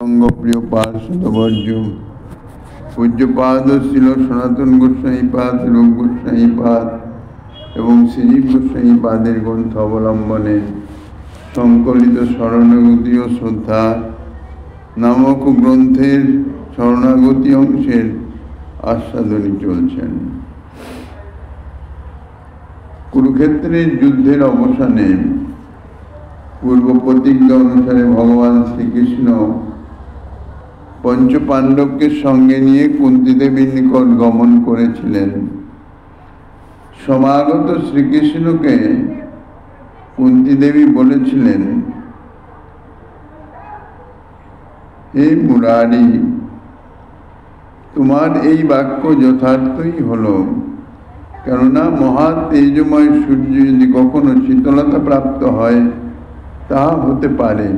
সঙ্গপ্রিয় পার্শ্ববর্জ্য পূজ্যপাদ শিল সনাতন গোস্বামীপাদ, রূপ গোস্বামীপাদ এবং শ্রীজীব গোস্বামীপাদের গ্রন্থ অবলম্বনে সংকলিত শরণাগতি ও শ্রদ্ধা নামক গ্রন্থের শরণাগতি অংশের আস্বাদনী চলছেন। কুরুক্ষেত্রের যুদ্ধের অবসানে পূর্ব প্রতিজ্ঞা অনুসারে ভগবান শ্রীকৃষ্ণ পঞ্চপাণ্ডবকে সঙ্গে নিয়ে কুন্তী দেবীর নিকট গমন করেছিলেন। সমাগত শ্রীকৃষ্ণকে কুন্তী দেবী বলেছিলেন, হে মুরারি, তোমার এই বাক্য যথার্থই হল। কেননা মহা তেজময় সূর্য যদি কখনো শীতলতা প্রাপ্ত হয় তা হতে পারে,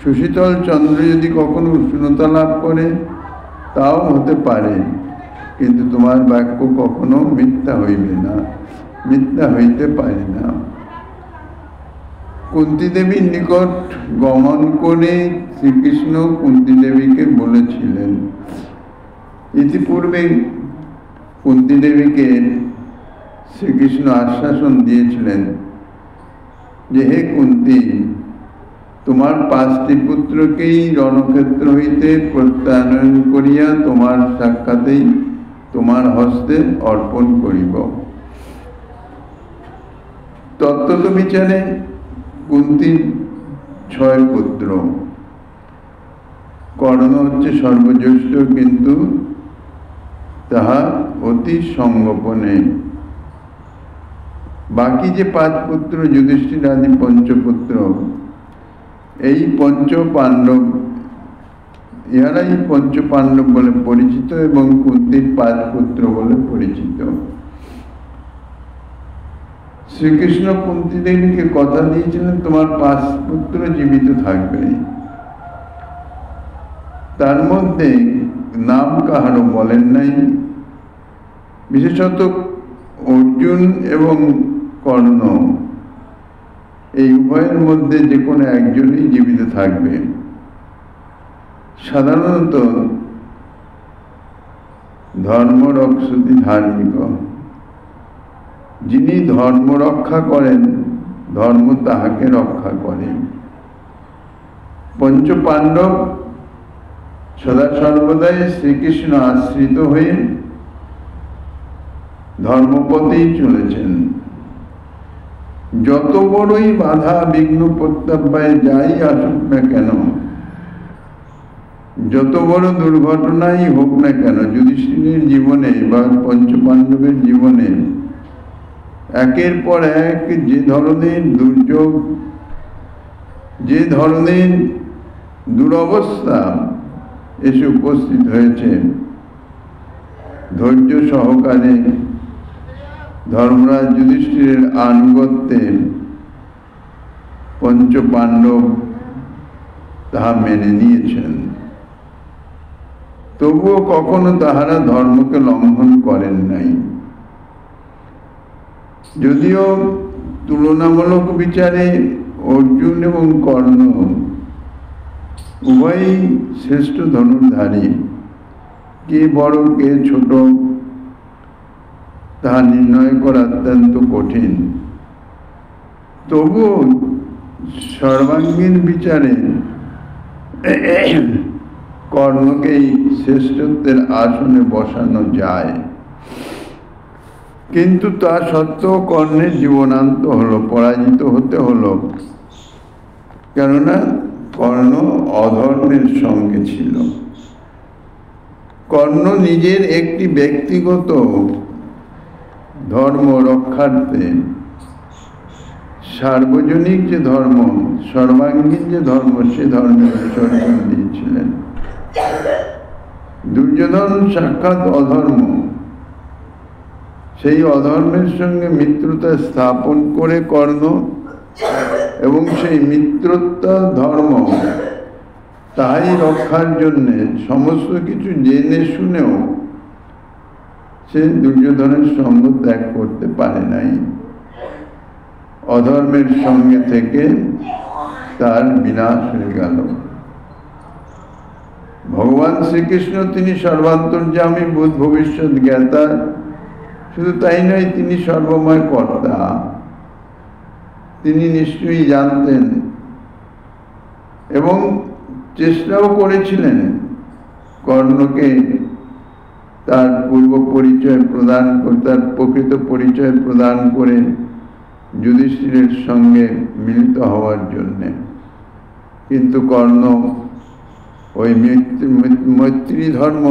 সুশীতল চন্দ্র যদি কখনো উষ্ণতা লাভ করে তাও হতে পারে, কিন্তু তোমার বাক্য কখনো মিথ্যা হইবে না, মিথ্যা হইতে পারে না। কুন্তী দেবীর নিকট গমন করে শ্রীকৃষ্ণ কুন্তী দেবীকে বলেছিলেন, ইতিপূর্বে কুন্তী দেবীকে শ্রীকৃষ্ণ আশ্বাসন দিয়েছিলেন যে, হে কুন্তী, তোমার 5টি পুত্রকেই রণক্ষেত্র হইতে প্রত্যানয়ন করিয়া তোমার সাক্ষাতেই তোমার হস্তে অর্পণ করিব। তত্ত্বত বিচারে কুন্তীর 6 পুত্র। কর্ণ হচ্ছে সর্বজ্যেষ্ঠ, কিন্তু তাহা অতি সংগোপনে। বাকি যে 5 পুত্র যুধিষ্ঠির আদি পঞ্চপুত্র, এই পঞ্চপাণ্ডব, ইহারাই পঞ্চপাণ্ডব বলে পরিচিত এবং কুন্তীর 5 পুত্র বলে পরিচিত। শ্রীকৃষ্ণ কুন্তী দেবীকে কথা দিয়েছিলেন তোমার 5 পুত্র জীবিত থাকবে। তার মধ্যে নাম কাহারও বলেন নাই, বিশেষত অর্জুন এবং কর্ণ, এই উভয়ের মধ্যে যে কোনো একজনই জীবিত থাকবে। সাধারণত ধর্মরক্ষতি ধার্মিক, যিনি ধর্ম রক্ষা করেন ধর্ম তাহাকে রক্ষা করে। পঞ্চপাণ্ডব সদা সর্বদাই শ্রীকৃষ্ণ আশ্রিত হয়ে ধর্মপথেই চলেছেন। যত বড়ই বাধা বিঘ্ন প্রত্যাবায় যাই আসুক না কেন, যত বড় দুর্ঘটনাই হোক না কেন, যুধিষ্ঠিরের জীবনে বা পঞ্চপাণ্ডবের জীবনে একের পর এক যে ধরনের দুর্যোগ, যে ধরনের দুরবস্থা এসে উপস্থিত হয়েছে, ধৈর্য সহকারে ধর্মরাজ যুধিষ্ঠিরের আনুগত্যে পঞ্চপাণ্ডব তাহা মেনে নিয়েছেন। তবুও কখনো তাহারা ধর্মকে লঙ্ঘন করেন নাই। যদিও তুলনামূলক বিচারে অর্জুন এবং কর্ণ উভয়ই শ্রেষ্ঠ ধনুর্ধারী, কে বড় কে ছোট তাহা নির্ণয় করা অত্যন্ত কঠিন। তবুও সর্বাঙ্গীন বিচারে কর্ণকেই শ্রেষ্ঠত্বের আসনে বসানো যায়। কিন্তু তা সত্ত্বেও কর্ণের জীবনান্ত হলো, পরাজিত হতে হলো। কেননা কর্ণ অধর্মের সঙ্গে ছিল। কর্ণ নিজের একটি ব্যক্তিগত ধর্ম রক্ষার্থে সার্বজনিক যে ধর্ম, সর্বাঙ্গীন যে ধর্ম, সে ধর্মের বিসর্জন দিয়েছিলেন। দুর্যোধন সাক্ষাৎ অধর্ম, সেই অধর্মের সঙ্গে মিত্রতা স্থাপন করে কর্ণ, এবং সেই মিত্রতা ধর্ম তাই রক্ষার জন্যে সমস্ত কিছু জেনে শুনেও সে দুর্যোধনের সঙ্গ ত্যাগ করতে পারে নাই। অধর্মের সঙ্গে থেকে তার বিনাশ হয়ে গেল। শ্রীকৃষ্ণ তিনি সর্বান্তর্যামী ভূত ভবিষ্যৎ জ্ঞাতা, শুধু তাই নয়, তিনি সর্বময় কর্তা। তিনি নিশ্চয়ই জানতেন এবং চেষ্টাও করেছিলেন কর্ণকে তার পূর্ব পরিচয় প্রদান করে, তার প্রকৃত পরিচয় প্রদান করে যুধিষ্ঠিরের সঙ্গে মিলিত হওয়ার জন্যে। কিন্তু কর্ণ ওই মৈত্রী ধর্ম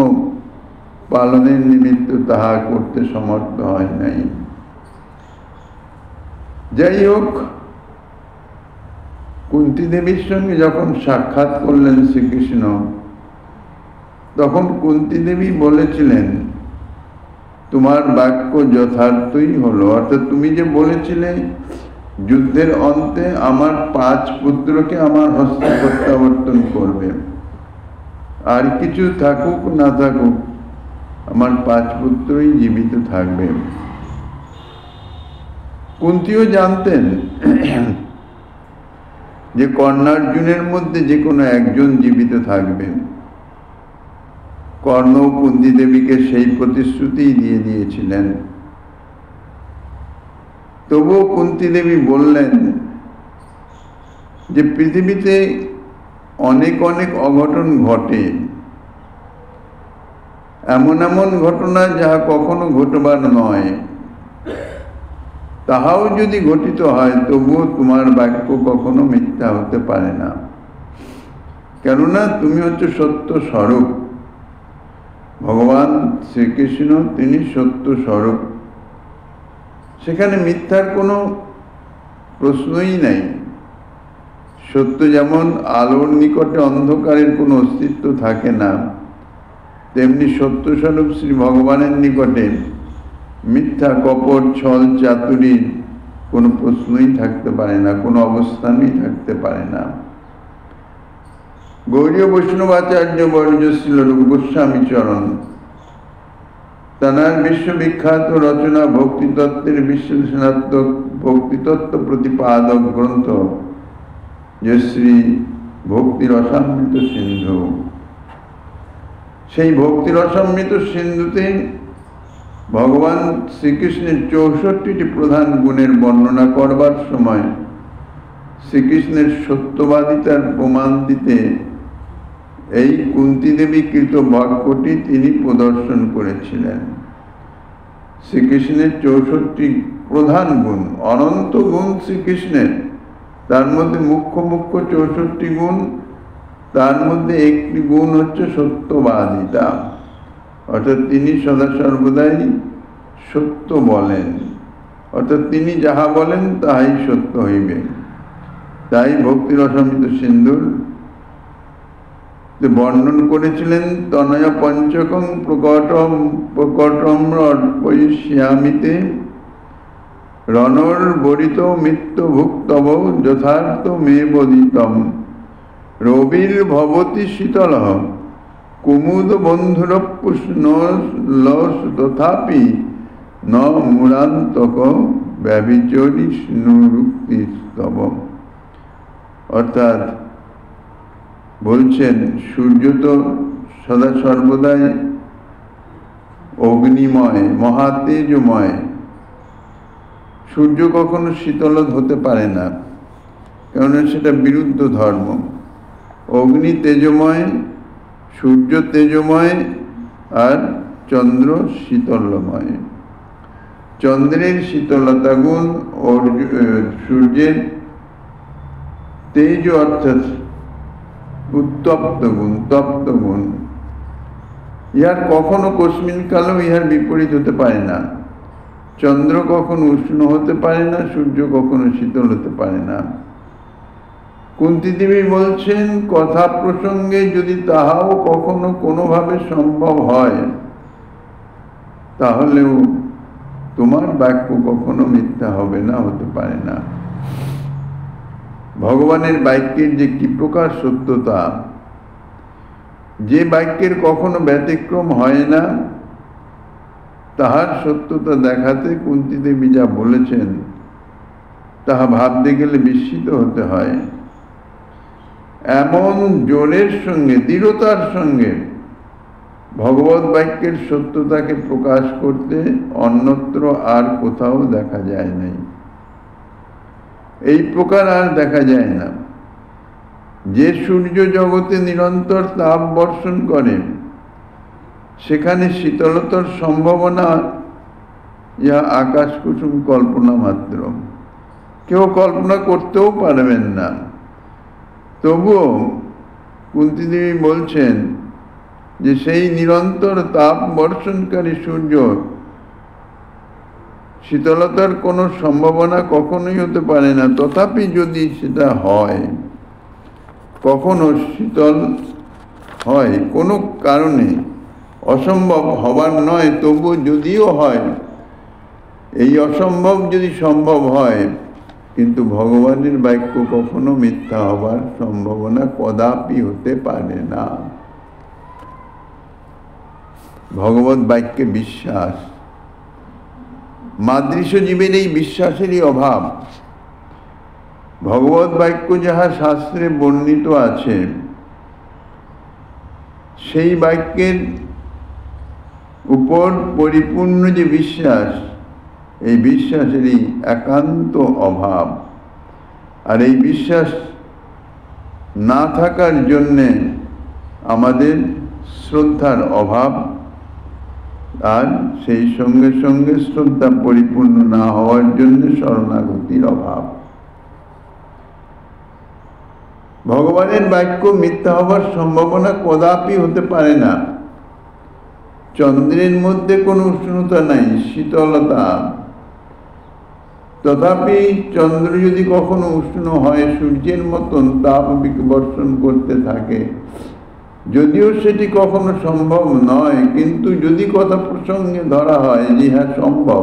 পালনের নিমিত্ত তাহা করতে সমর্থ হয় নাই। যাই হোক, কুন্তী দেবীর সঙ্গে যখন সাক্ষাৎ করলেন শ্রীকৃষ্ণ, তখন কুন্তী দেবী বলেছিলেন, তোমার বাক্য যথার্থই হলো। অর্থাৎ তুমি যে বলেছিলে যুদ্ধের অন্তে আমার 5 পুত্রকে আমার হস্তে প্রত্যাবর্তন করবে, আর কিছু থাকুক না থাকুক আমার 5 পুত্রই জীবিত থাকবে। কুন্তীও জানতেন যে কর্ণার্জুনের মধ্যে যে কোনো একজন জীবিত থাকবে। কর্ণ কুন্তী দেবীকে সেই প্রতিশ্রুতি দিয়ে দিয়েছিলেন। তবুও কুন্তী দেবী বললেন যে পৃথিবীতে অনেক অনেক অঘটন ঘটে, এমন এমন ঘটনা যাহা কখনো ঘটবার নয়, তাহাও যদি ঘটিত হয় তবুও তোমার বাক্য কখনো মিথ্যা হতে পারে না, কেননা তুমি হচ্ছে সত্য স্বরূপ। ভগবান শ্রীকৃষ্ণ তিনি সত্য স্বরূপ, সেখানে মিথ্যার কোনো প্রশ্নই নাই। সত্য যেমন আলোর নিকটে অন্ধকারের কোনো অস্তিত্ব থাকে না, তেমনি সত্য স্বরূপ শ্রী ভগবানের নিকটে মিথ্যা, কপট, ছল, চাতুরীর কোনো প্রশ্নই থাকতে পারে না, কোনো অবস্থানই থাকতে পারে না। গৌড়ীয় বৈষ্ণবাচার্য বর্য শ্রীল রূপ গোস্বামী চরণ তাঁর বিশ্ববিখ্যাত রচনা ভক্তিতত্ত্বের বিশ্লেষণাত্মক ভক্তিতত্ত্ব প্রতিপাদক গ্রন্থ যে শ্রী ভক্তি রসামৃত সিন্ধু, সেই ভক্তি রসামৃত সিন্ধুতে ভগবান শ্রীকৃষ্ণের 64টি প্রধান গুণের বর্ণনা করবার সময় শ্রীকৃষ্ণের সত্যবাদিতার প্রমাণ দিতে এই কুন্তী দেবী কৃত বাক্যটি তিনি প্রদর্শন করেছিলেন। শ্রীকৃষ্ণের 64টি প্রধান গুণ, অনন্ত গুণ শ্রীকৃষ্ণের, তার মধ্যে মুখ্য 64টি গুণ, তার মধ্যে একটি গুণ হচ্ছে সত্যবাদিতা, অর্থাৎ তিনি সদা সর্বদাই সত্য বলেন, অর্থাৎ তিনি যাহা বলেন তাহাই সত্য হইবে। তাই ভক্তি রসামৃত সিন্ধুর বর্ণন করেছিলেন, তনয়া পঞ্চকং প্রকটম অর্পয়িষ্যামিতে রণর বরিত মিত্য ভুক্তব যথার্থ মে বদিতম রবির ভবতি শীতল কুমুদ বন্ধুরপুষ্ণ লস তথাপি ন মূলান্তক ব্যভিচরিষ্ণুরুক্তিস্তব। অর্থাৎ বলছেন, সূর্য তো সদা সর্বদাই অগ্নিময়, মহাতেজময়। সূর্য কখনো শীতল হতে পারে না, কেননা সেটা বিরুদ্ধ ধর্ম। অগ্নি তেজময়, সূর্য তেজময়, আর চন্দ্র শীতলময়। চন্দ্রের শীতলতা গুণ ও সূর্যের তেজ অর্থাৎ উত্তপ্ত গুণ, তপ্ত গুণ, ইহার কখনো কস্মিন কালেও ইহার বিপরীত হতে পারে না। চন্দ্র কখনো উষ্ণ হতে পারে না, সূর্য কখনো শীতল হতে পারে না। কুন্তী দেবী বলছেন, কথা প্রসঙ্গে যদি তাহাও কখনো কোনোভাবে সম্ভব হয়, তাহলেও তোমার বাক্য কখনো মিথ্যা হবে না, হতে পারে না। ভগবানের বাক্যের যে কি প্রকার সত্যতা, যে বাক্যের কখনো ব্যতিক্রম হয় না, তাহার সত্যতা দেখাতে কুন্তী দেবী যা বলেছেন তাহা ভাবতে গেলে বিস্মিত হতে হয়। এমন জোরের সঙ্গে, দৃঢ়তার সঙ্গে ভগবত বাক্যের সত্যতাকে প্রকাশ করতে অন্যত্র আর কোথাও দেখা যায় নাই। এই প্রকার আর দেখা যায় না। যে সূর্য জগতে নিরন্তর তাপ বর্ষণ করে, সেখানে শীতলতার সম্ভাবনা ইহা আকাশ কুসুম কল্পনা মাত্র, কেউ কল্পনা করতেও পারবেন না। তবুও কুন্তী দেবী বলছেন যে সেই নিরন্তর তাপ বর্ষণকারী সূর্য শীতলতার কোনো সম্ভাবনা কখনোই হতে পারে না। তথাপি যদি সেটা হয়, কখনো শীতল হয়, কোনো কারণে অসম্ভব হবার নয়, তবু যদিও হয়, এই অসম্ভব যদি সম্ভব হয়, কিন্তু ভগবানের বাক্য কখনো মিথ্যা হবার সম্ভাবনা কদাপি হতে পারে না। ভগবত বাক্যে বিশ্বাস, মাদৃশ জীবের এই বিশ্বাসেরই অভাব। ভগবত বাক্য যাহা শাস্ত্রে বর্ণিত আছে, সেই বাক্যের উপর পরিপূর্ণ যে বিশ্বাস, এই বিশ্বাসেরই একান্ত অভাব। আর এই বিশ্বাস না থাকার জন্যে আমাদের শ্রদ্ধার অভাব, আর সেই সঙ্গে সঙ্গে শ্রদ্ধা পরিপূর্ণ না হওয়ার জন্য শরণাগতির অভাব। ভগবানের বাক্য মিথ্যা হবার সম্ভাবনা কদাপি হতে পারে না। চন্দ্রের মধ্যে কোনো উষ্ণতা নাই, শীতলতা, তথাপি চন্দ্র যদি কখনো উষ্ণ হয়, সূর্যের মতন তাপ বর্ষণ করতে থাকে, যদিও সেটি কখনো সম্ভব নয়, কিন্তু যদি কথা প্রসঙ্গে ধরা হয় যে হ্যাঁ সম্ভব,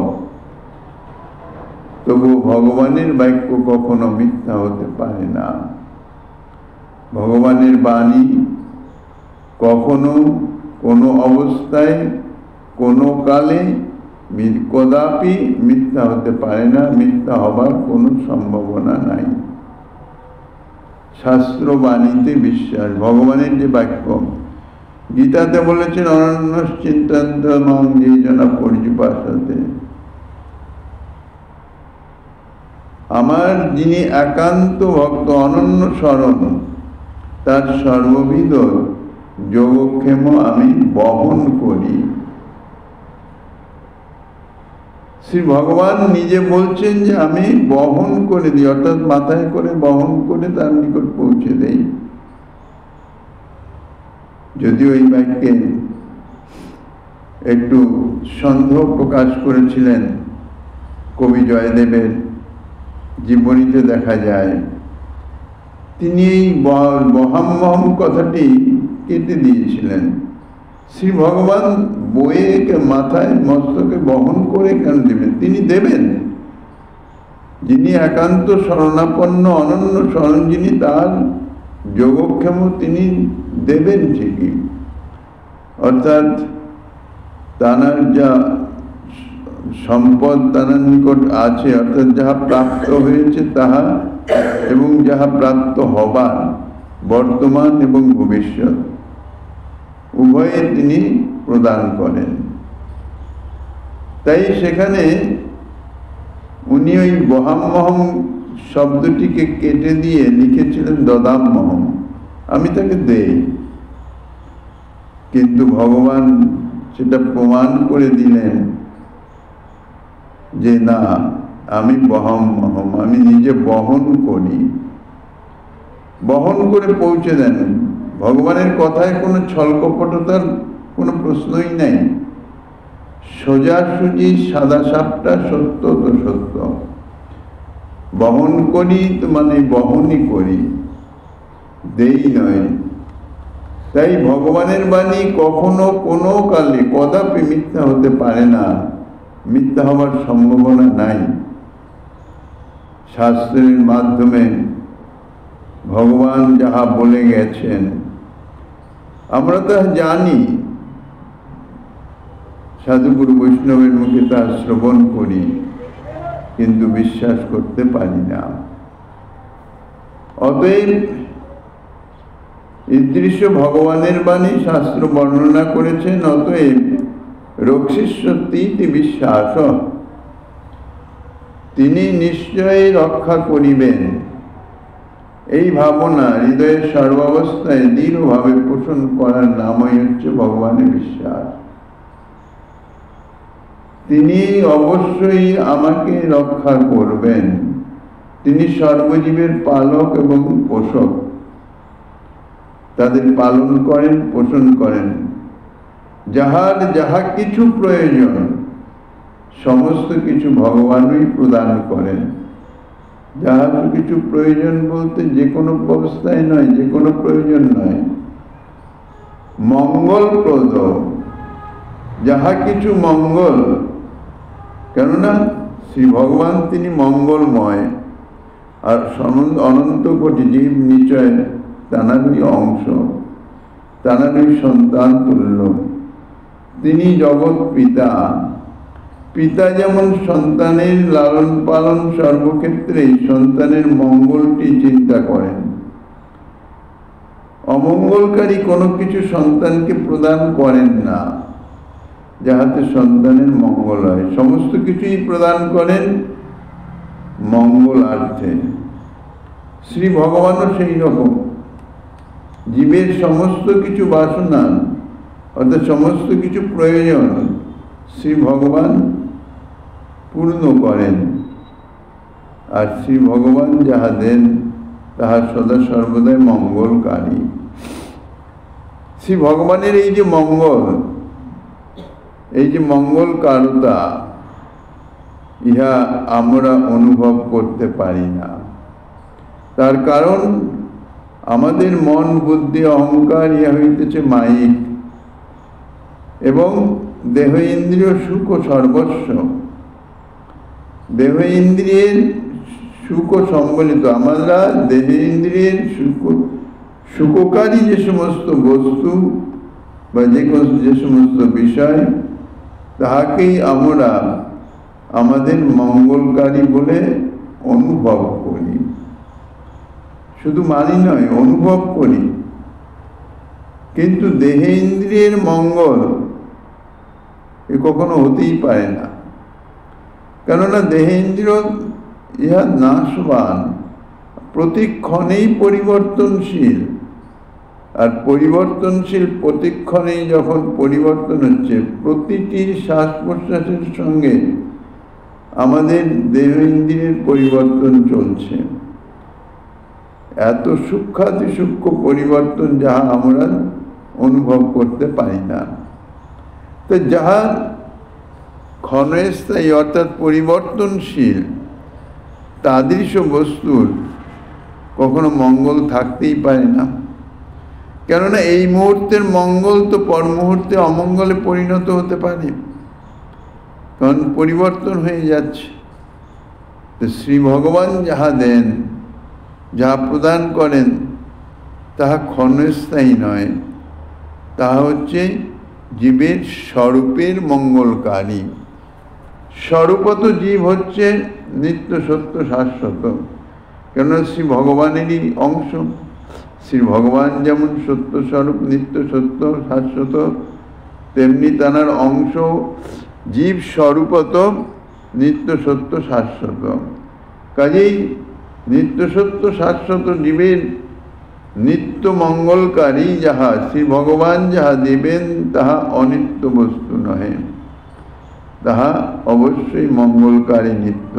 তবু ভগবানের বাক্য কখনো মিথ্যা হতে পারে না। ভগবানের বাণী কখনো কোনো অবস্থায় কোনো কালে কদাপি মিথ্যা হতে পারে না, মিথ্যা হবার কোনো সম্ভাবনা নাই। শাস্ত্র বাণীতে বিশ্বাস, ভগবানের যে বাক্য, গীতাতে বলেছেন অনন্য চিন্তান্ত মাং যে জনা পর্যুপাসতে, আমার যিনি একান্ত ভক্ত অনন্য শরণ, তার সর্ববিধ যোগক্ষেম আমি বহন করি। শ্রী ভগবান নিজে বলছেন যে আমি বহন করে দিই, অর্থাৎ মাথায় করে বহন করে তার নিকট পৌঁছে দেই। যদিও এই বাক্যে একটু সন্দেহ প্রকাশ করেছিলেন কবি জয়দেবের জীবনীতে দেখা যায়, তিনি এই বহাম্মহম কথাটি কেটে দিয়েছিলেন। শ্রী ভগবান বয়ে মাথায় মস্তকে বহন করে কেন দেবেন? তিনি দেবেন, যিনি একান্ত শরণাপন্ন অনন্য শরণ, যিনি তার যোগক্ষেম তিনি দেবেন ঠিকই। অর্থাৎ তানার যা সম্পদ তানার নিকট আছে, অর্থাৎ যাহা প্রাপ্ত হয়েছে তাহা এবং যাহা প্রাপ্ত হবার বর্তমান এবং ভবিষ্যৎ উভয়ে তিনি প্রদান করেন। তাই সেখানে উনি ওই বহাম্মহম শব্দটিকে কেটে দিয়ে লিখেছিলেন দদাম্মহম, আমি তাকে দেই। কিন্তু ভগবান সেটা প্রমাণ করে দিলেন যে না, আমি বহাম্মহম, আমি নিজে বহন করি, বহন করে পৌঁছে দেন। ভগবানের কথায় কোনো ছলকপটতার কোনো প্রশ্নই নেই, সোজাসুজি সাদা সাপটা সত্য তো সত্য। বহন করি তো মানে বহনই করি, দেই নয়। তাই ভগবানের বাণী কখনো কোনো কালে কদাপি মিথ্যা হতে পারে না, মিথ্যা হবার সম্ভাবনা নাই। শাস্ত্রের মাধ্যমে ভগবান যাহা বলে গেছেন আমরা তা জানি, সাধুগুরু বৈষ্ণবের মুখে তা শ্রবণ করি, কিন্তু বিশ্বাস করতে পারি না। অতএব ঈদৃশ্য ভগবানের বাণী শাস্ত্র বর্ণনা করেছেন, অতএব রক্ষিষ্যতীতি বিশ্বাস, তিনি নিশ্চয়ই রক্ষা করিবেন, এই ভাবনা হৃদয়ের সর্বাবস্থায় দৃঢ়ভাবে পোষণ করার নামই হচ্ছে ভগবানের বিশ্বাস। তিনি অবশ্যই আমাকে রক্ষা করবেন, তিনি সর্বজীবের পালক এবং পোষক, তাদের পালন করেন, পোষণ করেন। যাহার যাহা কিছু প্রয়োজন সমস্ত কিছু ভগবানই প্রদান করেন। যাহার কিছু প্রয়োজন বলতে যে কোনো অবস্থায় নয়, যে কোনো প্রয়োজন নয়, মঙ্গলপ্রদ, যাহা কিছু মঙ্গল। কেননা শ্রী ভগবান তিনি মঙ্গলময়, আর অনন্ত কোটি জীব নিশ্চয় তাঁরই অংশ, তাঁরই সন্তান তুল্য। তিনি জগৎ পিতা। পিতা যেমন সন্তানের লালন পালন সর্বক্ষেত্রেই সন্তানের মঙ্গলটি চিন্তা করেন, অমঙ্গলকারী কোনো কিছু সন্তানকে প্রদান করেন না, যাহাতে সন্তানের মঙ্গল হয়। সমস্ত কিছুই প্রদান করেন মঙ্গলার্থে। শ্রী ভগবানও সেই রকম। জীবের সমস্ত কিছু বাসনা অর্থাৎ সমস্ত কিছু প্রয়োজন শ্রী ভগবান পূর্ণ করেন, আর শ্রী ভগবান যাহা দেন তাহা সদা সর্বদাই মঙ্গলকারী। শ্রী ভগবানের এই যে মঙ্গল, এই যে মঙ্গলকারতা, ইহা আমরা অনুভব করতে পারি না। তার কারণ আমাদের মন, বুদ্ধি, অহংকার ইহা হইতেছে মায়িক, এবং দেহ ইন্দ্রিয় সুখ সর্বস্ব। দেহ ইন্দ্রিয়ের সুখ সম্বলিত, আমরা দেহ ইন্দ্রিয়ের সুখকারী যে সমস্ত বস্তু বা যে সমস্ত বিষয়, তাহাকেই আমরা আমাদের মঙ্গলকারী বলে অনুভব করি। শুধু মানি নয়, অনুভব করি। কিন্তু দেহে ইন্দ্রিয়ের মঙ্গল এ কখনো হতেই পারে না। কেননা দেহেন্দ্রিয় ইহা নাশবান, প্রতিক্ষণেই পরিবর্তনশীল। আর পরিবর্তনশীল প্রতিক্ষণেই যখন পরিবর্তন হচ্ছে, প্রতিটি শ্বাস প্রশ্বাসের সঙ্গে আমাদের দেহ ইন্দ্রিয়ের পরিবর্তন চলছে। এত সূক্ষ্মাতি সূক্ষ্ম পরিবর্তন যাহা আমরা অনুভব করতে পারি না। তো যাহা ক্ষণস্থায়ী অর্থাৎ পরিবর্তনশীল, তাদৃশ বস্তুর কখনো মঙ্গল থাকতেই পারে না। কেননা এই মুহূর্তের মঙ্গল তো পর মুহূর্তে অমঙ্গলে পরিণত হতে পারে, কারণ পরিবর্তন হয়ে যাচ্ছে। তো শ্রী ভগবান যাহা দেন, যাহা প্রদান করেন, তাহা ক্ষণস্থায়ী নয়, তাহা হচ্ছে জীবের স্বরূপের মঙ্গলকারী। স্বরূপত জীব হচ্ছে নিত্য সত্য শাশ্বত, কেননা শ্রী ভগবানেরই অংশ। শ্রী ভগবান যেমন সত্য স্বরূপ, নিত্য সত্য শাশ্বত, তেমনি তাঁর অংশ জীব স্বরূপত নিত্য সত্য শাশ্বত। কাজেই নিত্য সত্য শাশ্বত জীবের নিত্য মঙ্গলকারী যাহা শ্রী ভগবান যাহা দেবেন, তাহা অনিত্য বস্তু নহে, তাহা অবশ্যই মঙ্গলকারী নিত্য।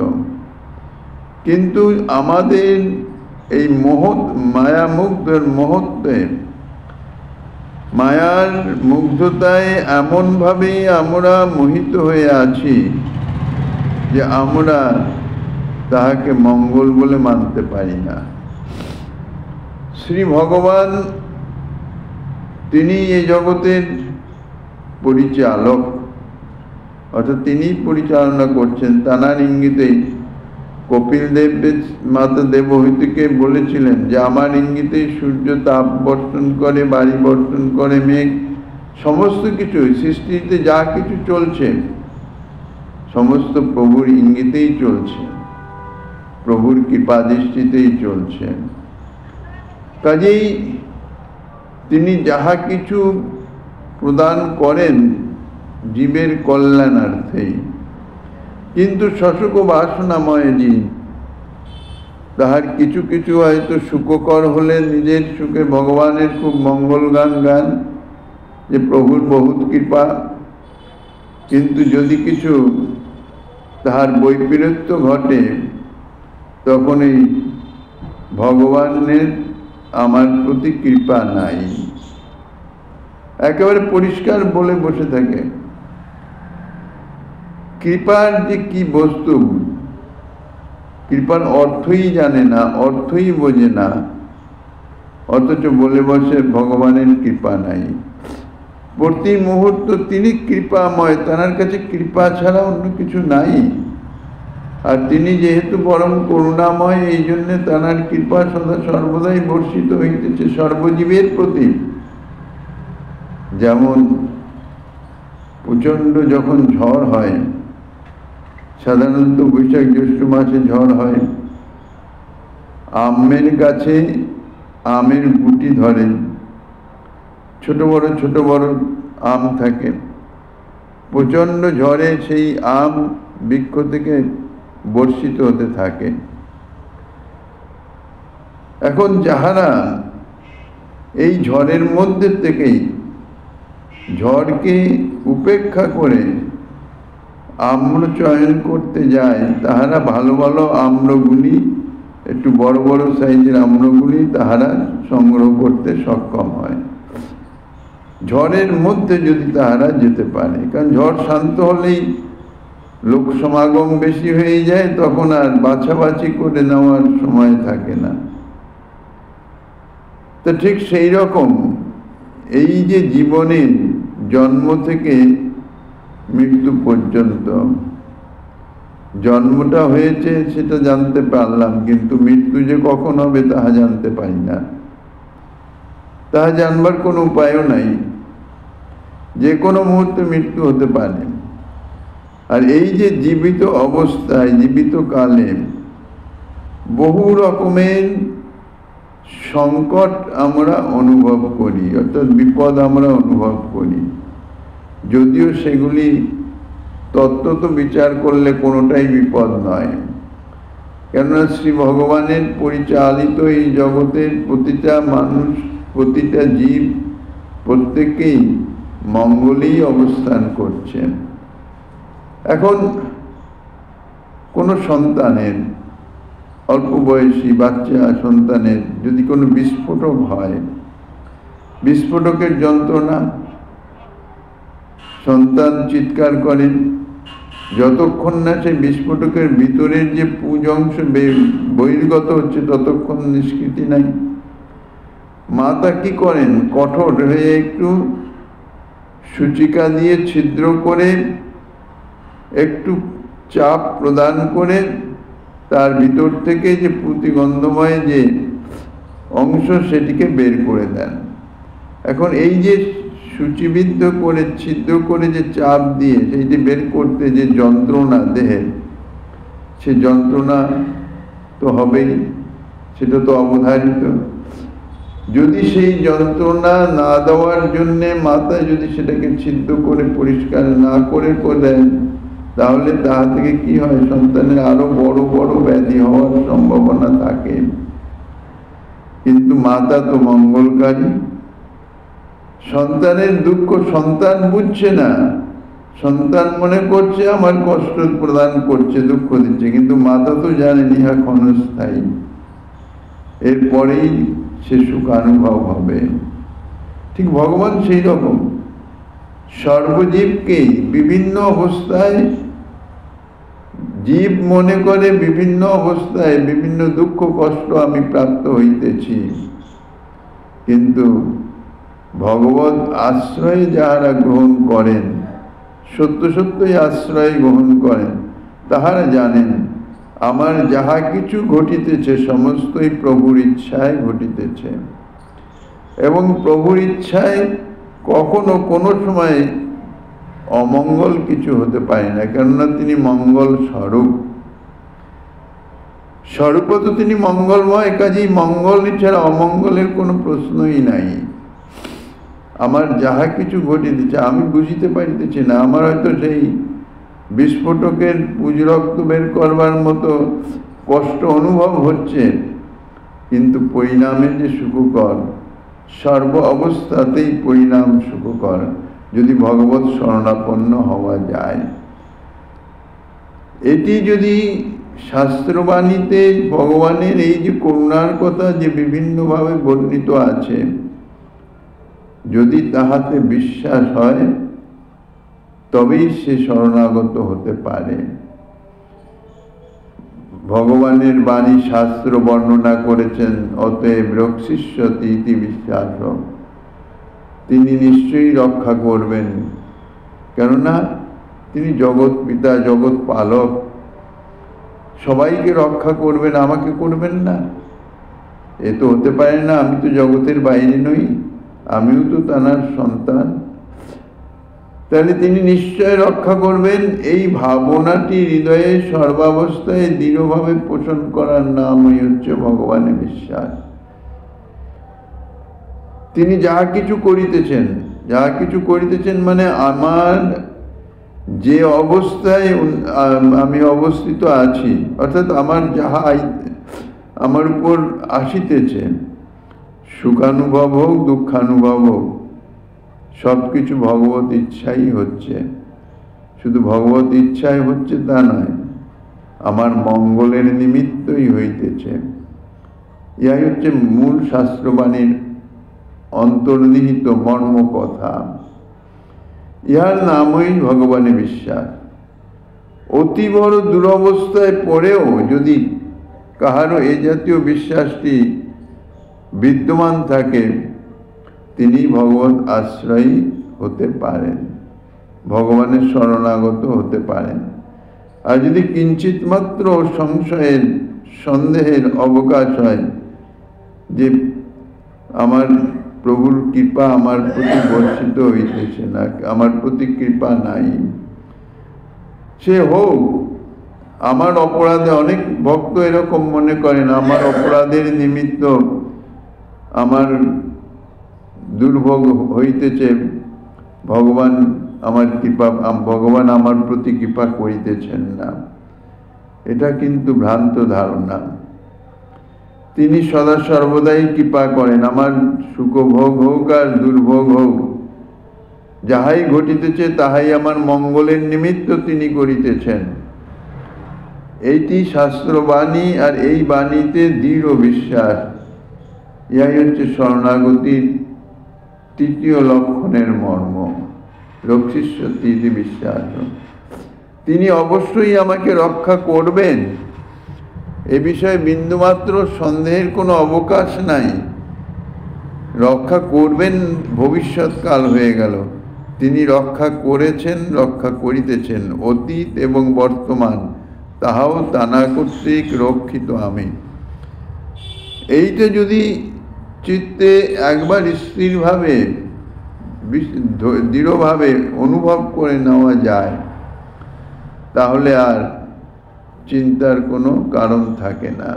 কিন্তু আমাদের এই মায়ামুগ্ধের মহত্বে, মায়ার মুগ্ধতায় এমনভাবে আমরা মোহিত হয়ে আছি যে আমরা তাহাকে মঙ্গল বলে মানতে পারি না। শ্রী ভগবান তিনি এই জগতের পরিচালক, অর্থাৎ তিনি পরিচালনা করছেন। তাঁর ইঙ্গিতেই কপিল দেব মাতা দেবহূতিকে বলেছিলেন যে আমার ইঙ্গিতেই সূর্য তাপ বর্ষণ করে, বাড়ি বর্ষণ করে, মেঘ, সমস্ত কিছু সৃষ্টিতে যা কিছু চলছে সমস্ত প্রভুর ইঙ্গিতেই চলছে, প্রভুর কৃপা দৃষ্টিতেই চলছে। কাজেই তিনি যাহা কিছু প্রদান করেন জীবের কল্যাণার্থেই, কিন্তু শশুক বাসনাময় জীব, তাহার কিছু কিছু হয়তো সুখকর হলে নিজের সুখে ভগবানের খুব মঙ্গল গান গান, যে প্রভুর বহুত কৃপা, কিন্তু যদি কিছু তাহার বৈপরীত্য ঘটে তখন এই ভগবানের আমার প্রতি কৃপা নাই, একেবারে পরিষ্কার বলে বসে থাকে। কৃপার যে কি বস্তু, কৃপার অর্থই জানে না, অর্থই বোঝে না, অথচ বলে বসে ভগবানের কৃপা নাই। প্রতি মুহূর্ত তিনি কৃপাময়, তার কাছে কৃপা ছাড়া অন্য কিছু নাই। আর তিনি যেহেতু পরম করুণাময়, এই জন্যে তার কৃপা সদা সর্বদাই বর্ষিত হইতেছে সর্বজীবের প্রতি। যেমন প্রচণ্ড যখন ঝড় হয়, সাধারণত বৈশাখ জ্যৈষ্ঠ মাসে ঝড় হয়, আমের গাছে আমের গুটি ধরে, ছোট বড় আম থাকে, প্রচণ্ড ঝড়ে সেই আম বৃক্ষ থেকে বর্ষিত হতে থাকে। এখন যাহারা এই ঝড়ের মধ্যে থেকেই ঝড়কে উপেক্ষা করে আম্র চয়ন করতে যায়, তাহারা ভালো ভালো আম্রগুলি, একটু বড় বড় সাইজের আম্রগুলি তাহারা সংগ্রহ করতে সক্ষম হয়, ঝড়ের মধ্যে যদি তাহারা যেতে পারে। কারণ ঝড় শান্ত হলেই লোক সমাগম বেশি হয়ে যায়, তখন আর বাছাবাছি করে নেওয়ার সময় থাকে না। তো ঠিক সেই রকম এই যে জীবনে জন্ম থেকে মৃত্যু পর্যন্ত, জন্মটা হয়েছে সেটা জানতে পারলাম, কিন্তু মৃত্যু যে কখন হবে তাহা জানতে পারি না, তাহা জানবার কোনো উপায়ও নাই। যে কোনো মুহূর্তে মৃত্যু হতে পারে। আর এই যে জীবিত অবস্থায়, জীবিত কালে বহু রকমের সংকট আমরা অনুভব করি, অর্থাৎ বিপদ আমরা অনুভব করি, যদিও সেগুলি তত্ত্বত বিচার করলে কোনোটাই বিপদ নয়। কেননা শ্রী ভগবানের পরিচালিত এই জগতের প্রতিটা মানুষ, প্রতিটা জীব, প্রত্যেকেই মঙ্গলেই অবস্থান করছেন। এখন কোনো সন্তানের, অল্প বয়সী বাচ্চা সন্তানের যদি কোনো বিস্ফোরক হয়, বিস্ফোরকের যন্ত্রণা, সন্তান চিৎকার করেন, যতক্ষণ না সেই বিস্ফোরকের ভিতরের যে পুজ অংশ বহির্গত হচ্ছে ততক্ষণ নিষ্কৃতি নাই। মাতা কি করেন, কঠোর হয়ে একটু সূচিকা দিয়ে ছিদ্র করে একটু চাপ প্রদান করে তার ভিতর থেকে যে প্রতিগন্ধময় যে অংশ সেটিকে বের করে দেন। এখন এই যে সূচিবিদ্ধ করে ছিদ্র করে যে চাপ দিয়ে সেইটি বের করতে যে যন্ত্রণা দেহের, সে যন্ত্রণা তো হবেই, সেটা তো অবধারিত। যদি সেই যন্ত্রণা না দেওয়ার জন্যে মাতা যদি সেটাকে ছিদ্র করে পরিষ্কার না করে দেন, তাহলে তাহা থেকে কি হয়, সন্তানের আরো বড় বড় ব্যাধি হওয়ার সম্ভাবনা থাকে। কিন্তু মাতা তো মঙ্গলকারী, সন্তানের দুঃখ সন্তান বুঝছে না, সন্তান মনে করছে আমার কষ্ট প্রদান করছে, দুঃখ দিচ্ছে, কিন্তু মাতা তো জানেন ইহা ক্ষণস্থায়ী, এরপরেই সে সুখানুভব হবে। ঠিক ভগবান সেই রকম সর্বজীবকেই বিভিন্ন অবস্থায়, জীব মনে করে বিভিন্ন অবস্থায় বিভিন্ন দুঃখ কষ্ট আমি প্রাপ্ত হইতেছি, কিন্তু ভগবত আশ্রয় যাহারা গ্রহণ করেন, সত্য সত্যই আশ্রয় গ্রহণ করেন, তাহারা জানেন আমার যাহা কিছু ঘটিতেছে সমস্তই প্রভুর ইচ্ছায় ঘটিতেছে, এবং প্রভুর ইচ্ছায় কখনো কোনো সময় অমঙ্গল কিছু হতে পারে না, কেননা তিনি মঙ্গল স্বরূপ। স্বরূপত তিনি মঙ্গলময়, কাজেই মঙ্গল ছাড়া অমঙ্গলের কোনো প্রশ্নই নাই। আমার যাহা কিছু ঘটিতেছে আমি বুঝিতে পারিতেছি না। আমার হয়তো সেই বিস্ফোটকের পুজরক্ত বের করবার মতো কষ্ট অনুভব হচ্ছে, কিন্তু পরিণামে যে সুখকর, সর্ব অবস্থাতেই পরিণাম সুখকর যদি ভগবৎ শরণাপন্ন হওয়া যায়। এটি যদি শাস্ত্রবাণীতে ভগবানের এই যে করুণার কথা যে বিভিন্নভাবে বর্ণিত আছে, যদি তাহাতে বিশ্বাস হয় তবেই সে শরণাগত হতে পারে। ভগবানের বাণী শাস্ত্র বর্ণনা করেছেন, অতএব রক্ষিষ্যতি ইতি বিশ্বাস, তিনি নিশ্চয়ই রক্ষা করবেন, কেননা তিনি জগৎ পিতা, জগৎ পালক, সবাইকে রক্ষা করবেন, আমাকে করবেন না? এ তো হতে পারে না, আমি তো জগতের বাইরে নই, আমিও তো তাঁর সন্তান। তাহলে তিনি নিশ্চয় রক্ষা করবেন, এই ভাবনাটি হৃদয়ে সর্বাবস্থায় দৃঢ়ভাবে পোষণ করার নামই হচ্ছে ভগবানের বিশ্বাস। তিনি যাহা কিছু করিতেছেন মানে আমার যে অবস্থায় আমি অবস্থিত আছি, অর্থাৎ আমার যাহা আমার উপর আসিতেছে, সুখানুভব হোক দুঃখানুভব হোক, সব কিছু ভগবত ইচ্ছাই হচ্ছে। শুধু ভগবত ইচ্ছাই হচ্ছে তা নয়, আমার মঙ্গলের নিমিত্তই হইতেছে। ইহাই হচ্ছে মূল শাস্ত্রবাণীর অন্তর্নিহিত মর্ম কথা। ইহার নামই ভগবানের বিশ্বাস। অতি বড় দুরবস্থায় পড়েও যদি কাহারও এ জাতীয় বিশ্বাসটি বিদ্যমান থাকে, তিনি ভগবত আশ্রয়ী হতে পারেন, ভগবানের শরণাগত হতে পারেন। আর যদি কিঞ্চিত মাত্র সন্দেহের অবকাশ হয় যে আমার প্রভুর কৃপা আমার প্রতি বর্ষিত হইতেছে না, আমার প্রতি কৃপা নাই, সে হোক আমার অপরাধে, অনেক ভক্ত এরকম মনে করেন আমার অপরাধের নিমিত্ত আমার দুর্ভোগ হইতেছে, ভগবান আমার প্রতি কৃপা করিতেছেন না। এটা কিন্তু ভ্রান্ত ধারণা। তিনি সদা সর্বদাই কৃপা করেন। আমার সুখভোগ হোক আর দুর্ভোগ হোক, যাহাই ঘটিতেছে তাহাই আমার মঙ্গলের নিমিত্ত তিনি করিতেছেন। এইটি শাস্ত্রবাণী, আর এই বাণীতে দৃঢ় বিশ্বাস। ইহাই হচ্ছে শরণাগতির তৃতীয় লক্ষণের মর্ম, রক্ষিষ্যতি ইতি বিশ্বাস। তিনি অবশ্যই আমাকে রক্ষা করবেন, এ বিষয়ে বিন্দুমাত্র সন্দেহের কোনো অবকাশ নাই। রক্ষা করবেন ভবিষ্যৎকাল হয়ে গেল, তিনি রক্ষা করেছেন, রক্ষা করিতেছেন, অতীত এবং বর্তমান তাহাও তানা কর্তৃক রক্ষিত আমি। এইটা যদি চিত্তে একবার স্থিরভাবে দৃঢ়ভাবে অনুভব করে নেওয়া যায়, তাহলে আর চিন্তার কোনো কারণ থাকে না।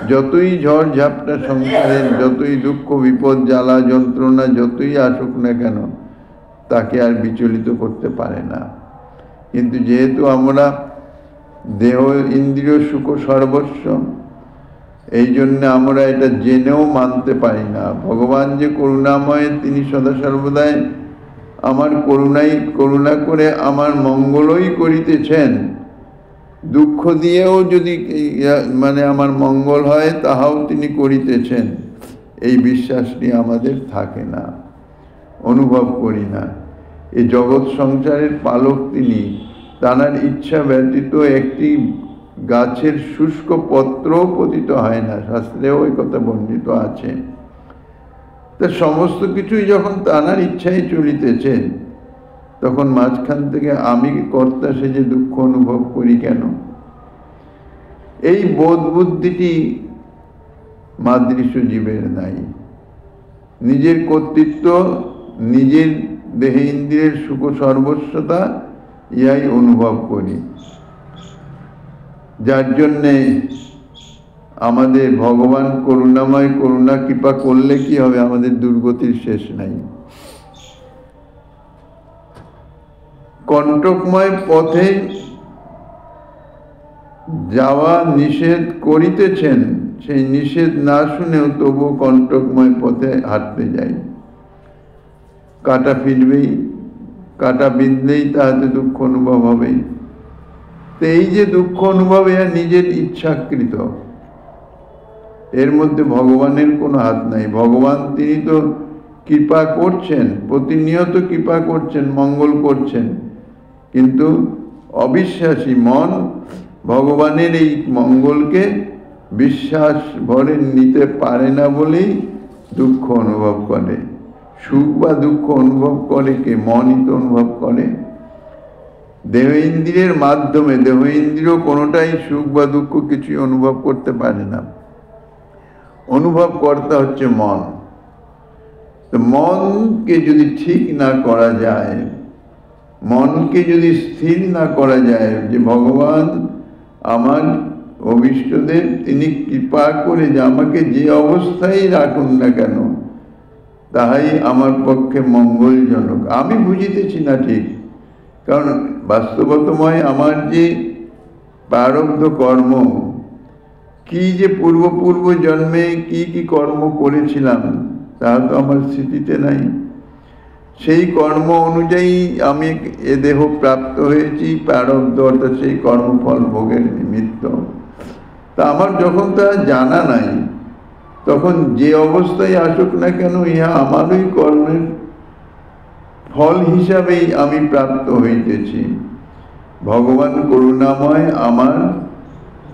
যতই ঝড় ঝাপটা সংসারের, যতই দুঃখ বিপদ জ্বালা যন্ত্রণা যতই আসুক না কেন, তাকে আর বিচলিত করতে পারে না। কিন্তু যেহেতু আমরা দেহ ইন্দ্রিয় সুখ সর্বস্ব, এই জন্য আমরা এটা জেনেও মানতে পারি না। ভগবান যে করুণাময়, তিনি সদা সর্বদাই আমার করুণা করে আমার মঙ্গলই করিতেছেন। দুঃখ দিয়েও যদি আমার মঙ্গল হয়, তাহাও তিনি করিতেছেন, এই বিশ্বাসটি আমাদের থাকে না, অনুভব করি না। এই জগৎ সংসারের পালক তিনি, তাঁর ইচ্ছা ব্যতীত একটি গাছের শুষ্ক পত্রও পতিত হয় না, শাস্ত্রেও এই কথা বর্ণিত আছে। তা সমস্ত কিছুই যখন তাঁর ইচ্ছায় চলিতেছে, তখন মাঝখান থেকে আমি কর্তা সেজে দুঃখ অনুভব করি কেন? এই বোধ বুদ্ধিটি মাদৃশ্য জীবের নাই। নিজের কর্তৃত্ব, নিজের দেহে ইন্দ্রিয়ের সুখ সর্বস্বতা, ইহাই অনুভব করি, যার জন্যে আমাদের ভগবান করুণাময়, করুণা কৃপা করলে কি হবে, আমাদের দুর্গতির শেষ নাই। কণ্টকময় পথে যাওয়া নিষেধ করিতেছেন, সেই নিষেধ না শুনেও তবু কণ্টকময় পথে হাঁটতে যাই। কাঁটা ফিরবেই, কাঁটা বিঁধলেই তাহাতে দুঃখ অনুভব হবেই। তো এই যে দুঃখ অনুভব, এর নিজের ইচ্ছাকৃত, এর মধ্যে ভগবানের কোনো হাত নাই। ভগবান তিনি তো কৃপা করছেন, প্রতিনিয়ত কৃপা করছেন, মঙ্গল করছেন, কিন্তু অবিশ্বাসী মন ভগবানের এই মঙ্গলকে বিশ্বাস ভরে নিতে পারে না বলেই দুঃখ অনুভব করে। সুখ বা দুঃখ অনুভব করে কে? মনই তো অনুভব করে। দেহ ইন্দ্রিয়ের মাধ্যমে, দেহ ইন্দ্রিয় কোনোটাই সুখ বা দুঃখ কিছুই অনুভব করতে পারে না। অনুভব কর্তা হচ্ছে মন। তো মনকে যদি ঠিক না করা যায়, মনকে যদি স্থির না করা যায় যে ভগবান আমার অভীষ্টদেব, তিনি কৃপা করে যে আমাকে যে অবস্থায় রাখুন না কেন তাহাই আমার পক্ষে মঙ্গলজনক। আমি বুঝিতেছি না ঠিক, কারণ বাস্তবতময় আমার যে প্রারব্ধ কর্ম, কি যে পূর্ব জন্মে কি কর্ম করেছিলাম তা তো আমার স্মৃতিতে নাই। সেই কর্ম অনুযায়ী আমি এ দেহ প্রাপ্ত হয়েছি, প্রারব্ধ অর্থাৎ সেই কর্মফল ভোগের নিমিত্ত। তা আমার যখন তা জানা নাই, তখন যে অবস্থায় আসুক না কেন ইহা আমারই কর্মের ফল হিসাবেই আমি প্রাপ্ত হইতেছি। ভগবান করুণাময় আমার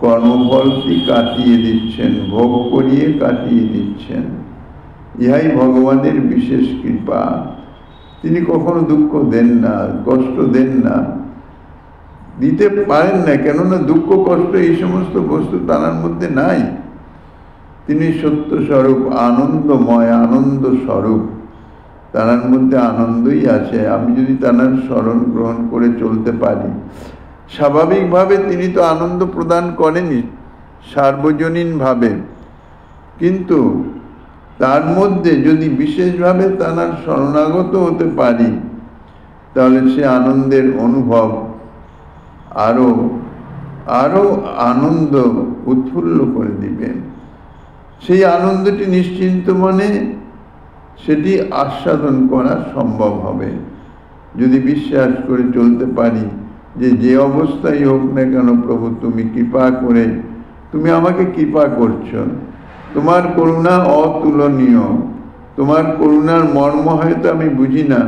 কর্মফলটি কাটিয়ে দিচ্ছেন, ভোগ করিয়ে কাটিয়ে দিচ্ছেন। ইহাই ভগবানের বিশেষ কৃপা। তিনি কখনো দুঃখ দেন না, কষ্ট দেন না, দিতে পারেন না, কেননা দুঃখ কষ্ট এই সমস্ত বস্তু তার মধ্যে নাই। তিনি সত্য স্বরূপ, আনন্দময়, আনন্দ স্বরূপ, তার মধ্যে আনন্দই আছে। আমি যদি তার শরণ গ্রহণ করে চলতে পারি, স্বাভাবিকভাবে তিনি তো আনন্দ প্রদান করেনি সার্বজনীনভাবে, কিন্তু তার মধ্যে যদি বিশেষভাবে তার শরণাগত হতে পারি, তাহলে সে আনন্দের অনুভব আরো আরো আনন্দ উৎফুল্ল করে দিবেন। সেই আনন্দটি নিশ্চিন্ত মনে সেটি আস্বাদন করা সম্ভব হবে যদি বিশ্বাস করে চলতে পারি যে অবস্থায় হোক না কেন প্রভু তুমি কৃপা করে, তুমি আমাকে কৃপা করছো। তোমার করুণা অতুলনীয়। তোমার করুণার মর্ম হয়তো আমি বুঝি না,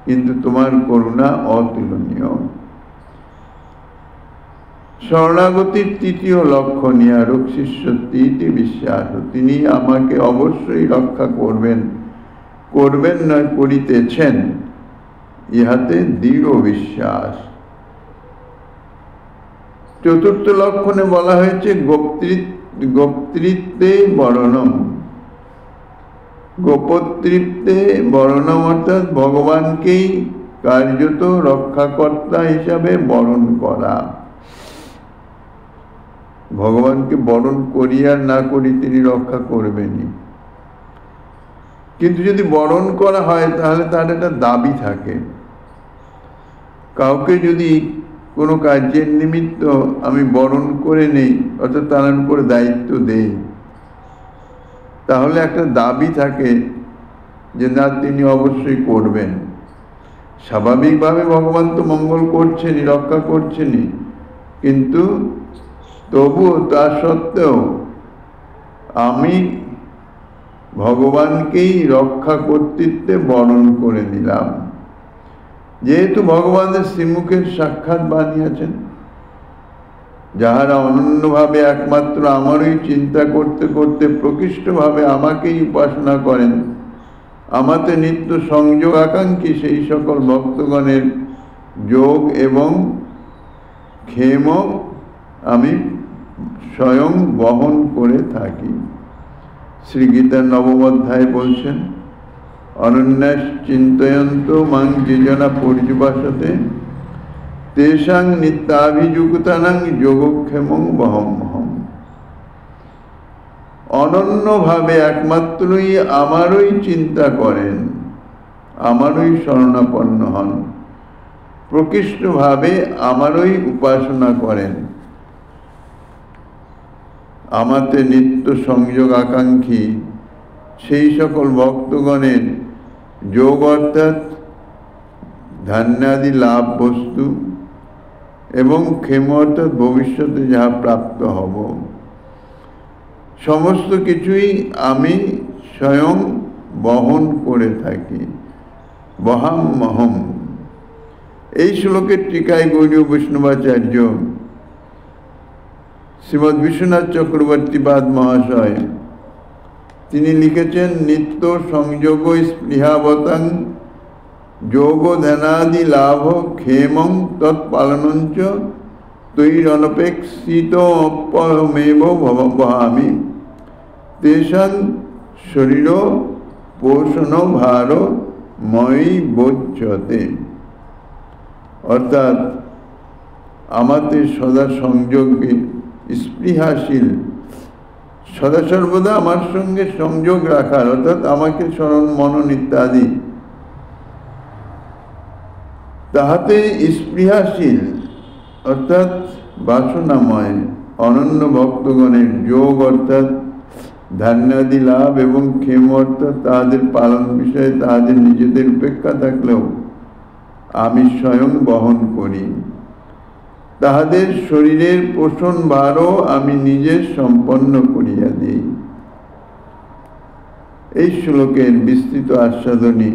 কিন্তু তোমার করুণা অতুলনীয়। শরণাগতির তৃতীয় লক্ষণ ইহা রক্ষিষ্যতি বিশ্বাস। তিনি আমাকে অবশ্যই রক্ষা করবেন, করবেন নয় করিতেছেন, ইহাতে দৃঢ় বিশ্বাস। চতুর্থ লক্ষণে বলা হয়েছে গোপতৃত্বে বরণম। গোপতৃত্বে বরণম অর্থাৎ ভগবানকেই কার্যত রক্ষাকর্তা হিসাবে বরণ করা। ভগবানকে বরণ করি আর না করি তিনি রক্ষা করবেনই, কিন্তু যদি বরণ করা হয় তাহলে তার একটা দাবি থাকে। কাউকে যদি কোনো কার্যের নিমিত্ত আমি বরণ করে নেই, অর্থাৎ তার উপরে দায়িত্ব দেই, তাহলে একটা দাবি থাকে যে না তিনি অবশ্যই করবেন। স্বাভাবিকভাবে ভগবান তো মঙ্গল করছেনই, রক্ষা করছেনই, কিন্তু তবুও তা সত্ত্বেও আমি ভগবানকেই রক্ষা কর্তৃত্বে বরণ করে নিলাম। যেহেতু ভগবানের শ্রীমুখের সাক্ষাৎ বাণী আছেন, যাহারা অনন্যভাবে একমাত্র আমারই চিন্তা করতে করতে প্রকৃষ্টভাবে আমাকেই উপাসনা করেন, আমাতে নিত্য সংযোগ আকাঙ্ক্ষী সেই সকল ভক্তগণের যোগ এবং ক্ষেম আমি স্বয়ং বহন করে থাকি। শ্রীগীতার নবম অধ্যায় বলছেন, অনন্যাস চিন্তয়ন্ত মাং যে জনা পর্যুপাসতে তেষাং নিত্যাভিযুক্তানাং যোগক্ষেমং বহমহম। অনন্যভাবে একমাত্রই আমারই চিন্তা করেন, আমারই শরণাপন্ন হন, প্রকৃষ্টভাবে আমারই উপাসনা করেন। আমাতে নিত্য সংযোগ আকাঙ্ক্ষী সেই সকল ভক্তগণের যোগ অর্থাৎ ধান্যাদি লাভ বস্তু এবং ক্ষেম অর্থাৎ ভবিষ্যতে যাহা প্রাপ্ত হব, সমস্ত কিছুই আমি স্বয়ং বহন করে থাকি। বহাম্যহম। এই শ্লোকের টিকায় গৌড়ীয় বৈষ্ণবাচার্য শ্রীমৎ বিশ্বনাথ চক্রবর্তীপাদ মহাশয় তিনি লিখেছেন, নিত্য সংযোগ স্পৃহাবতাং যোগ ধ্যানাদি লাভ ক্ষেমং তৎপালনঞ্চ তৈরনপেক্ষিত অপরমেব ভবামি তেষাং শরীর পোষণ ভার ময়ি বোচ্যতে। অর্থাৎ আমাদের সদা সংযোগে স্পৃহাশীল, সদা সর্বদা আমার সঙ্গে সংযোগ রাখার, অর্থাৎ আমাকে স্মরণ মনন ইত্যাদি, তাহাতে স্পৃহাশীল অর্থাৎ বাসনাময় অনন্য ভক্তগণের যোগ অর্থাৎ ধান্যাদি লাভ এবং ক্ষেম অর্থাৎ তাহাদের পালন বিষয়ে তাহাদের নিজেদের উপেক্ষা থাকলেও আমি স্বয়ং বহন করি। তাহাদের শরীরের পোষণ ভারও আমি নিজে সম্পন্ন করিয়া দিই। এই শ্লোকের বিস্তৃত আস্বাদনী